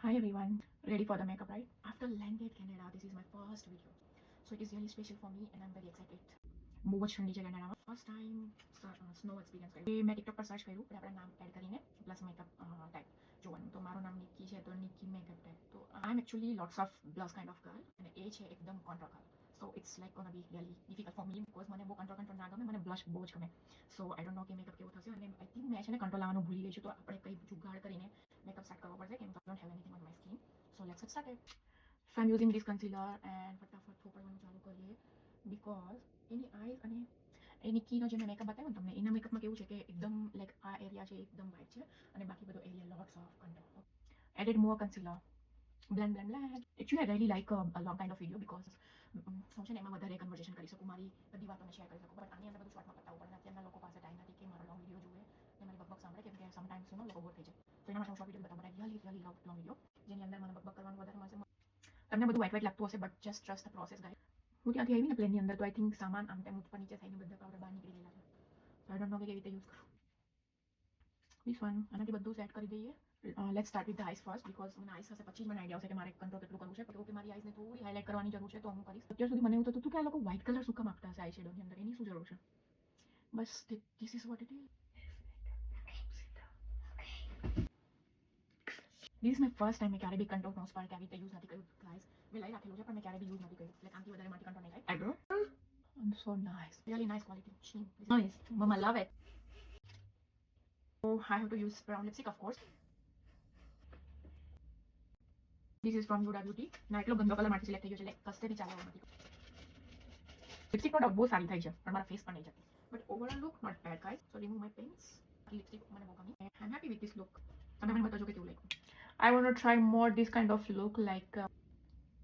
Hi everyone, ready for the makeup, right? After landed Canada, this is my first video. So it is really special for me and I'm very excited. બહુ જ ઠંડી છે કેનેડામાં. First time snow experience કર્યું. મેં TikTok પર search કર્યું આપણે આપણા નામ એડ કરીને પ્લસ મેકઅપ ટાઈપ જોવાનું. તો મારું નામ નિક્કી છે તો નિક્કી મેકઅપ ટાઈપ. તો I am actually lots of blush kind of girl અને એ છે એકદમ contour girl. So it's like gonna be really difficult for me because મને બહુ કંટ્રોલ ના ગમે, મને બ્લશ બહુ જ ગમે. સો આઈ ડોન્ટ નો કે મેકઅપ કેવો થશે અને આઈ થિંક મેં છે ને કંટ્રોલ લાવવાનું ભૂલી ગઈ છું, તો આપણે કંઈ જુગાડ કરીને મેકઅપ સ્ટાર્ટ કરવો પડશે કેમ કે I don't have anything on my skin. So let's get started. So I am using this concealer and ફટાફટ થોપડવાનું ચાલુ કરીએ બીકોઝ એની આઈઝ અને એ નિક્કીનો જે મેં મેકઅપ બતાવ્યો ને તમને, એના મેકઅપમાં કેવું છે કે એકદમ લાઈક આ એરિયા છે એકદમ વ્હાઇટ છે અને બાકી બધો area lots of control. Added more concealer, blend. Actually I really like a long kind of video because હું છે ને એમાં વધારે કન્વર્સેશન કરી શકું, મારી બધી વાતોને શેર કરી શકું. બટ આની અંદર બધું શોર્ટમાં બતાવવું પડે. અત્યારના લોકો પાસે ટાઈમ નથી કે મારો લોંગ વિડીયો જુએ ને મારી બકબક સાંભળે કેમ કે સમટાઈમ્સ લોકો બોર થઈ જાય. તો એના માટે હું શોર્ટ વિડીયો બતાવું. But I really love long video જેની અંદર મને બકબક કરવાનું વધારે મળશે. તમને બધું વ્હાઇટ લાગતું હશે but just trust the process guys. હું ત્યાંથી આવી ને પ્લેનની અંદર તો આઈ થિંક સામાન આમ તેમ ઉપર નીચે થઈને બધા પાવડર બહાર નીકળી ગયેલા છે. સો આઈ ડોન્ટ નો કે કેવી રીતે યુઝ કરું. ધીસ વન આનાથી બધું સેટ કરી દઈએ. Let's start with the eyes first because મને આઈસ હશે પછી જ મને આઈડિયા આવશે કે મારે કંટ્રોલ કેટલું કરવું છે. કે મારી આઈસને થોડી હાઇલાઇટ કરવાની જરૂર છે તો હું કરીશ. અત્યાર સુધી મને એવું થતું હતું કે આ લોકો વ્હાઇટ કલર શું કામ આપતા હશે આઈ શેડોની અંદર, એની શું જરૂર છે? બસ this is what it is. This is my first time. મેં ક્યારે બી કંટ્રોલ નોઝ પર કે આવી રીતે યુઝ નથી કર્યું ગાઈસ. મેં લઈ રાખેલું છે પણ મેં ક્યારે બી યુઝ નથી કર્યું. લાઈક આમથી વધારે માટી કંટ્રોલ નહીં થાય. Eyebrow and so nice, really nice quality. Nice, mama love it. So I have to use brown lipstick of course. This is from Huda Beauty. ના એટલો ગંદો કલર માટે સિલેક્ટ થઈ ગયો છે, લાઈક કસ્તે બી ચાલે એવું નથી. લિપસ્ટિક નો બહુ સારી થાય છે પણ મારા ફેસ પર નહીં જતી. But overall look not bad guys. So remove my pins. Lipstick મને બહુ ગમી. I am happy with this look. તમે મને બતાવજો કે કેવું લાગ્યું. I want to try more this kind of look like